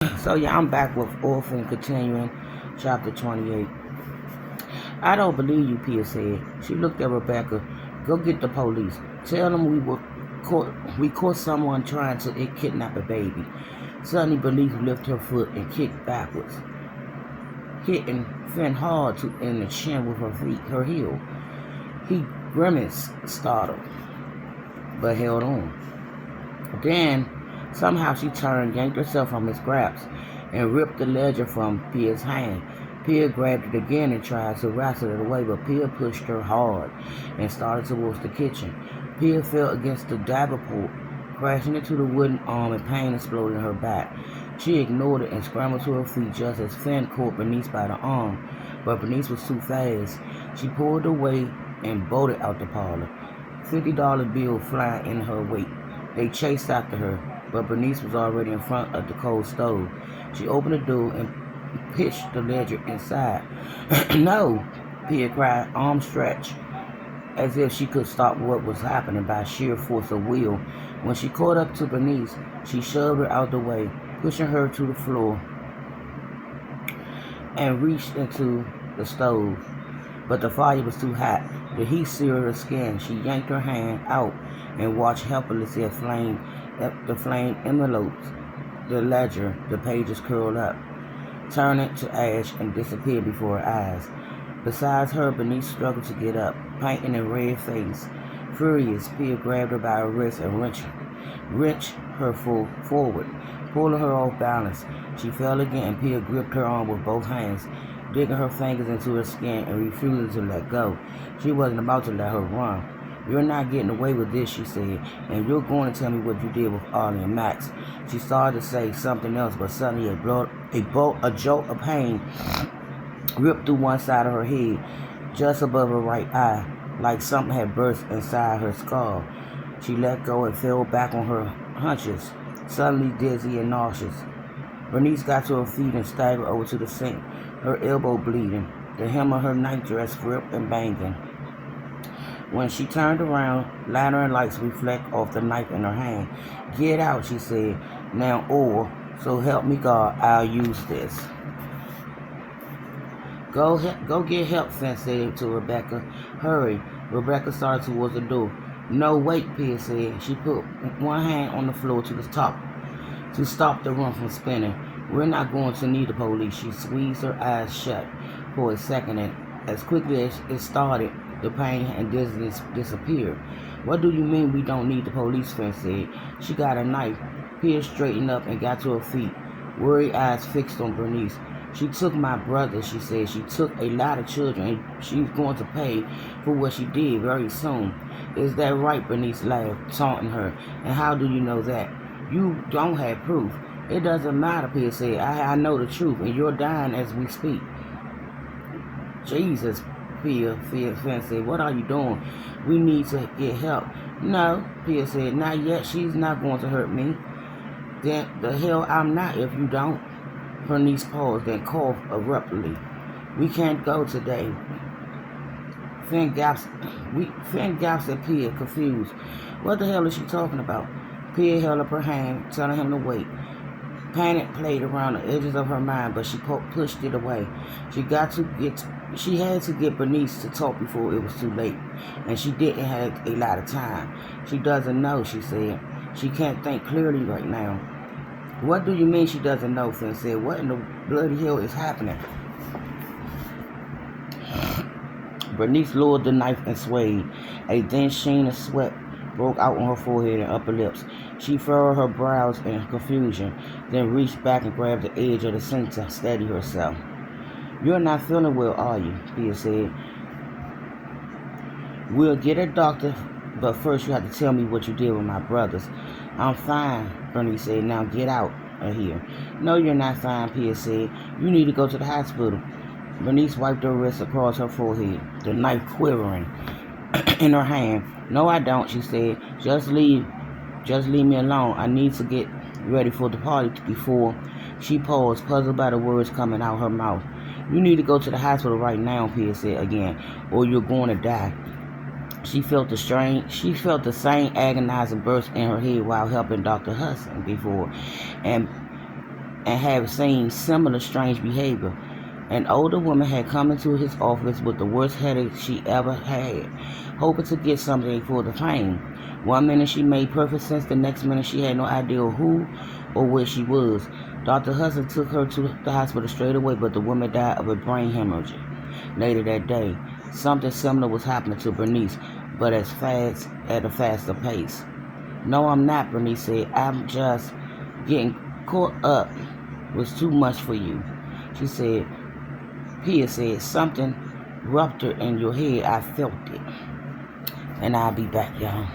So yeah, I'm back with Orphan continuing chapter 28. I don't believe you, Pia said. She looked at Rebecca. Go get the police. Tell them we caught someone trying to kidnap a baby. Suddenly Bernice lifted her foot and kicked backwards, hitting Finn hard in the chin with her heel. He grimaced, startled, but held on. Then, somehow she turned, yanked herself from his grasp, and ripped the ledger from Pia's hand. Pia grabbed it again and tried to wrestle it away, but Pia pushed her hard and started towards the kitchen. Pia fell against the davenport, crashing into the wooden arm, and pain exploded in her back. She ignored it and scrambled to her feet just as Finn caught Bernice by the arm, but Bernice was too fast. She pulled away and bolted out the parlor, $50 bill flying in her wake. They chased after her, but Bernice was already in front of the cold stove. She opened the door and pitched the ledger inside. No, Pia cried, arm stretched, as if she could stop what was happening by sheer force of will. When she caught up to Bernice, she shoved her out the way, pushing her to the floor, and reached into the stove. But the fire was too hot. The heat seared her skin. She yanked her hand out and watched helplessly as the flame enveloped the ledger. The pages curled up, turning to ash and disappeared before her eyes. Besides her, Bernice struggled to get up, painting a red face. Furious, Pia grabbed her by her wrist and wrenched her forward, pulling her off balance. She fell again, and Pia gripped her arm with both hands, digging her fingers into her skin and refusing to let go. She wasn't about to let her run. You're not getting away with this, she said, and you're going to tell me what you did with Ollie and Max. She started to say something else, but suddenly a jolt of pain ripped through one side of her head, just above her right eye, like something had burst inside her skull. She let go and fell back on her hunches, suddenly dizzy and nauseous. Bernice got to her feet and staggered over to the sink, her elbow bleeding, the hem of her nightdress ripped and banging. When she turned around, lantern lights reflect off the knife in her hand. Get out, she said. Now, or, so help me God, I'll use this. Go get help, Finn said to Rebecca. Hurry. Rebecca started towards the door. No, wait, Pia said. She put one hand on the floor to the top to stop the room from spinning. We're not going to need the police. She squeezed her eyes shut for a second, and as quickly as it started, the pain and dizziness disappeared. What do you mean we don't need the police? Finn said. She got a knife. Pia straightened up and got to her feet, worried eyes fixed on Bernice. She took my brother, she said. She took a lot of children, and she's going to pay for what she did very soon. Is that right? Bernice laughed, taunting her. And how do you know that? You don't have proof. It doesn't matter, Pia said. I know the truth, and you're dying as we speak. Jesus, Finn said. What are you doing? We need to get help. No, Pia said. Not yet. She's not going to hurt me. Then the hell I'm not if you don't. Bernice paused, then coughed abruptly. We can't go today. Finn gasped at Pia, confused. What the hell is she talking about? Pia held up her hand, telling him to wait. Panic played around the edges of her mind, but she pushed it away. She had to get Bernice to talk before it was too late, and she didn't have a lot of time. She doesn't know, she said. She can't think clearly right now. What do you mean she doesn't know? Finn said. What in the bloody hell is happening? Bernice lowered the knife and swayed. A thin sheen of sweat broke out on her forehead and upper lips. She furrowed her brows in confusion, then reached back and grabbed the edge of the sink to steady herself. You're not feeling well, are you? Pia said. We'll get a doctor, but first you have to tell me what you did with my brothers. I'm fine, Bernice said. Now get out of here. No, you're not fine, Pia said. You need to go to the hospital. Bernice wiped her wrist across her forehead, the knife quivering in her hand. No, I don't, she said. Just leave me alone. I need to get ready for the party before. She paused, puzzled by the words coming out her mouth. You need to go to the hospital right now, Pia said again, or you're going to die. She felt the same agonizing burst in her head while helping Dr. Hudson before, and and had seen similar strange behavior. An older woman had come into his office with the worst headache she ever had, hoping to get something for the pain. One minute she made perfect sense, the next minute she had no idea who or where she was. Dr. Hudson took her to the hospital straight away, but the woman died of a brain hemorrhage. Later that day, something similar was happening to Bernice, but at a faster pace. No, I'm not, Bernice said. I'm just getting caught up was too much for you. She said, Pia said, something ruptured in your head. I felt it. And I'll be back, y'all.